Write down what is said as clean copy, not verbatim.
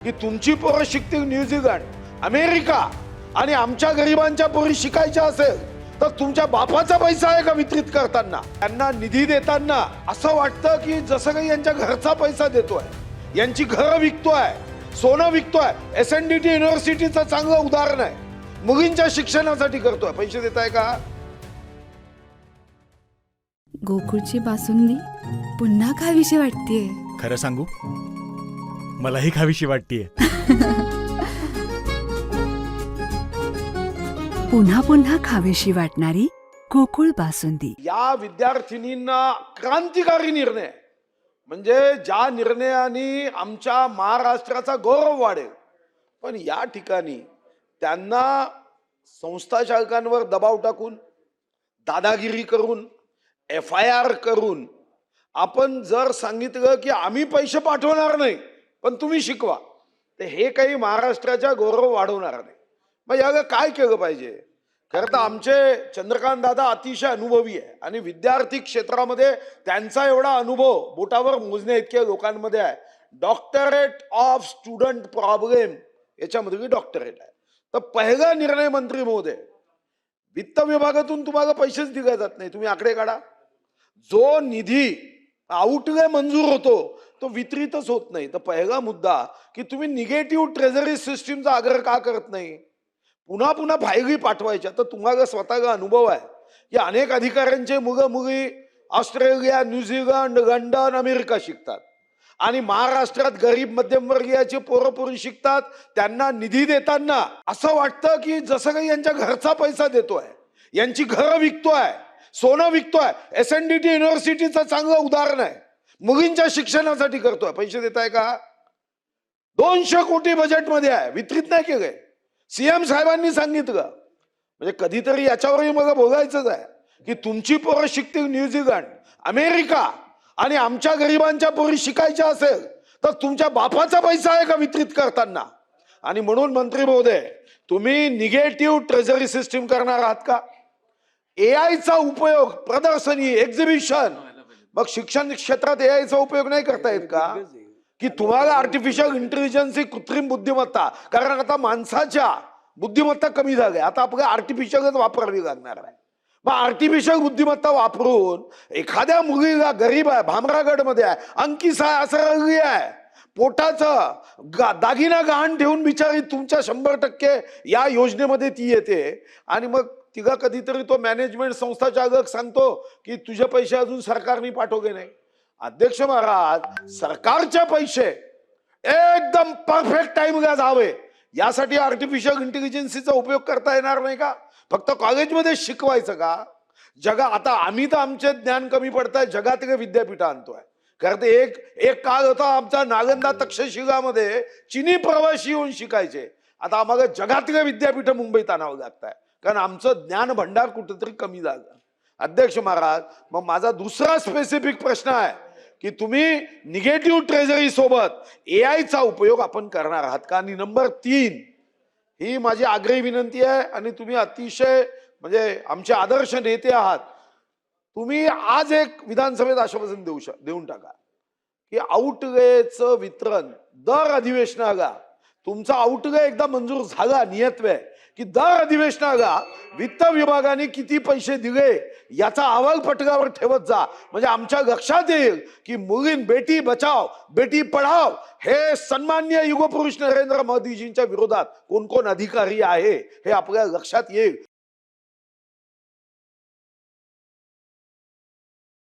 की तुमची पोरं शिकतील न्यूझीलंड, अमेरिका आणि आमच्या गरिबांच्या पोरी शिकायच्या असेल तर तुमच्या बापाचा पैसा आहे का वितरित करताना? त्यांना निधी देताना असं वाटतं की जसं काही यांच्या घरचा पैसा देतोय, यांची घरं विकतोय, सोनं विकतोय. SNDT युनिव्हर्सिटीचं चांगलं उदाहरण आहे. मुलींच्या शिक्षणासाठी करतोय. पैसे देताय का? गोकुळची बासुंदी पुन्हा खावीशी वाटतेय. खरं सांगू, मलाही खावीशी वाटतेय. पुन्हा पुन्हा खावीशी वाटणारी गोकुळ बासुंदी. या विद्यार्थिनींना क्रांतिकारी निर्णय, म्हणजे ज्या निर्णयाने आमच्या महाराष्ट्राचा गौरव वाढेल. पण या ठिकाणी त्यांना संस्था चालकांवर दबाव टाकून, दादागिरी करून, FIR करून आपण जर सांगितलं की आम्ही पैसे पाठवणार नाही पण तुम्ही शिकवा, तर हे काही महाराष्ट्राचा गौरव वाढवणार नाही. मग याला काय केलं पाहिजे? खरं तर आमचे चंद्रकांत दादा अतिशय अनुभवी आहे आणि विद्यार्थी क्षेत्रामध्ये त्यांचा एवढा अनुभव बोटावर मोजण्या इतक्या लोकांमध्ये आहे. डॉक्टरेट ऑफ स्टुडंट प्रॉब्लेम याच्यामध्ये डॉक्टरेट आहे. तर पहिला निर्णय मंत्री महोदय, वित्त विभागातून तुम्हाला पैसेच दिले जात नाही. तुम्ही आकडे काढा. जो निधी आउटले मंजूर होतो तो वितरितच होत नाही. तर पहिला मुद्दा की तुम्ही निगेटिव्ह ट्रेझरी सिस्टीमचा आग्रह का करत नाही? पुन्हा पुन्हा फायली पाठवायच्या. तर तुम्हाला स्वतःला अनुभव आहे की अनेक अधिकाऱ्यांचे मुली ऑस्ट्रेलिया, न्यूझीलंड, लंडन, अमेरिका शिकतात आणि महाराष्ट्रात गरीब मध्यमवर्गीयाचे पोरं शिकतात. त्यांना निधी देताना असं वाटतं की जसं काही यांच्या घरचा पैसा देतोय, यांची घरं विकतोय, सोनं विकतोय. SNDT युनिव्हर्सिटीचं चांगलं उदाहरण आहे. मुलींच्या शिक्षणासाठी करतोय. पैसे देताय का? 200 कोटी बजेटमध्ये आहे, वितरित नाही केलंय. CM साहेबांनी सांगितलं. म्हणजे कधीतरी याच्यावरही मला बोलायचंच आहे की तुमची पोरं शिकतील न्यूझीलंड, अमेरिका आणि आमच्या गरिबांच्या पोरी शिकायच्या असेल तर तुमच्या बापाचा पैसा आहे का वितरित करताना? आणि म्हणून मंत्री महोदय, तुम्ही निगेटिव्ह ट्रेझरी सिस्टीम करणार आहात का? AI चा उपयोग, प्रदर्शनी, एक्झिबिशन. मग शिक्षण क्षेत्रात AI चा उपयोग नाही करता येत का? की तुम्हाला आर्टिफिशियल इंटेलिजन्स, कृत्रिम बुद्धिमत्ता, कारण आता माणसाच्या बुद्धिमत्ता कमी झाली, आता आपल्याला आर्टिफिशियलच वापरावी लागणार आहे. मग आर्टिफिशियल बुद्धिमत्ता वापरून एखाद्या मुलीला, गरीब आहे, भामरागडमध्ये आहे, अंकिस आहे, असं आहे, पोटाचं दागिना गहाण ठेवून बिचारी तुमच्या 100% या योजनेमध्ये ती येते आणि मग तिला कधीतरी तो मॅनेजमेंट संस्था चालक सांगतो की तुझे पैसे अजून सरकारने पाठवले नाही. अध्यक्ष महाराज, सरकारचे पैसे एकदम परफेक्ट टाइमला जावे यासाठी आर्टिफिशियल इंटेलिजन्सचा उपयोग करता येणार नाही का? फक्त कॉलेजमध्ये शिकवायचं का? आता आम्ही तर आमचे ज्ञान कमी पडताय, जगातले विद्यापीठ आणतोय. कारण ते एक काळ होता आमचा नालंदा, तक्षशिलामध्ये चीनी प्रवासी येऊन शिकायचे. आता आम्हाला जगातले विद्यापीठ मुंबईत आणावं लागतंय कारण आमचं ज्ञान भंडार कुठेतरी कमी झालं. अध्यक्ष महाराज, मग माझा दुसरा स्पेसिफिक प्रश्न आहे की तुम्ही निगेटिव्ह ट्रेझरी सोबत AI चा उपयोग आपण करणार आहात का? आणि नंबर 3, ही माझी आग्रही विनंती आहे आणि तुम्ही अतिशय म्हणजे आमचे आदर्श नेते आहात. तुम्ही आज एक विधानसभेत आश्वासन देऊन टाका की आउटलेचं वितरण दर अधिवेशनाला, तुमचा आउटले एकदा मंजूर झाला, नियतवे की दर अधिवेशनाला वित्त विभागाने किती पैसे दिले याचा अहवाल पटलावर ठेवत जा. म्हणजे आमच्या लक्षात येईल की मुलीं बेटी बचाव बेटी पढाव हे सन्माननीय युगपुरुष नरेंद्र मोदीजींच्या विरोधात कोण कोण अधिकारी आहे हे आपल्या लक्षात येईल.